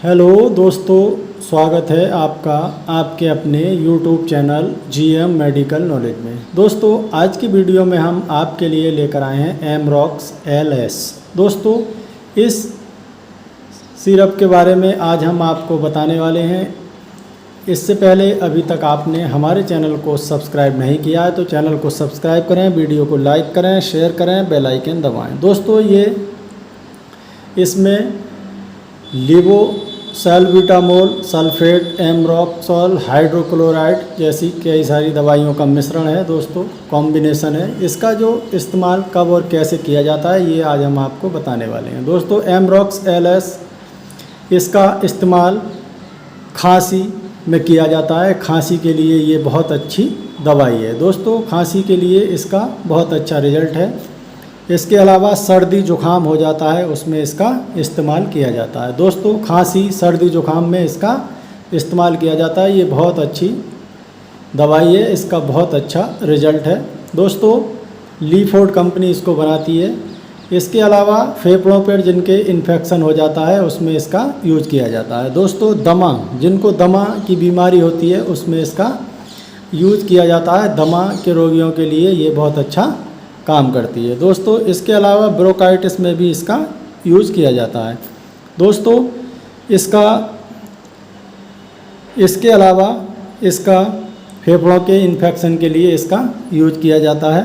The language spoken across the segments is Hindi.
हेलो दोस्तों, स्वागत है आपका आपके अपने YouTube channel GM medical knowledge में। दोस्तों, आज की वीडियो में हम आपके लिए लेकर आए हैं एमरॉक्स LS। दोस्तों, इस सिरप के बारे में आज हम आपको बताने वाले हैं। इससे पहले अभी तक आपने हमारे चैनल को सब्सक्राइब नहीं किया है तो चैनल को सब्सक्राइब करें, वीडियो को लाइक करें, शेयर करें, बेल आइकन दबाएँ। दोस्तों, इसमें लिवोसैल्बुटामोल, सल्फेट, एमरॉक्सोल, हाइड्रोक्लोराइड जैसी कई सारी दवाइयों का मिश्रण है। दोस्तों, कॉम्बिनेशन है। इसका जो इस्तेमाल कब और कैसे किया जाता है ये आज हम आपको बताने वाले हैं। दोस्तों, एमरॉक्स LS इसका इस्तेमाल खांसी में किया जाता है। खांसी के लिए ये बहुत अच्छी दवाई है। दोस्तों, खांसी के लिए इसका बहुत अच्छा रिजल्ट है। इसके अलावा सर्दी जुखाम हो जाता है उसमें इसका इस्तेमाल किया जाता है। दोस्तों, खांसी सर्दी जुखाम में इसका इस्तेमाल किया जाता है। ये बहुत अच्छी दवाई है, इसका बहुत अच्छा रिजल्ट है। दोस्तों, लीफोर्ड कंपनी इसको बनाती है। इसके अलावा फेफड़ों पर जिनके इन्फेक्शन हो जाता है उसमें इसका यूज किया जाता है। दोस्तों, दमा, जिनको दमा की बीमारी होती है उसमें इसका यूज किया जाता है। दमा के रोगियों के लिए ये बहुत अच्छा काम करती है। दोस्तों, इसके अलावा ब्रोंकाइटिस में भी इसका यूज़ किया जाता है। दोस्तों, इसके अलावा इसका फेफड़ों के इन्फेक्शन के लिए इसका यूज किया जाता है।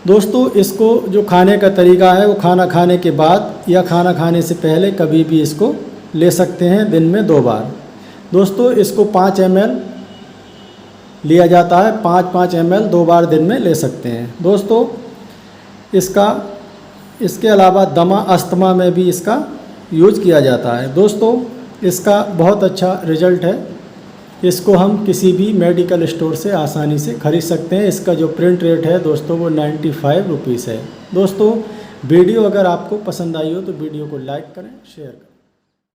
दोस्तों, इसको जो खाने का तरीका है वो खाना खाने के बाद या खाना खाने से पहले कभी भी इसको ले सकते हैं, दिन में 2 बार। दोस्तों, इसको 5 ml लिया जाता है। 5-5 ml 2 बार दिन में ले सकते हैं। दोस्तों, इसके अलावा दमा अस्थमा में भी इसका यूज किया जाता है। दोस्तों, इसका बहुत अच्छा रिजल्ट है। इसको हम किसी भी मेडिकल स्टोर से आसानी से खरीद सकते हैं। इसका जो प्रिंट रेट है दोस्तों वो 95 रुपीज़ है। दोस्तों, वीडियो अगर आपको पसंद आई हो तो वीडियो को लाइक करें, शेयर करें।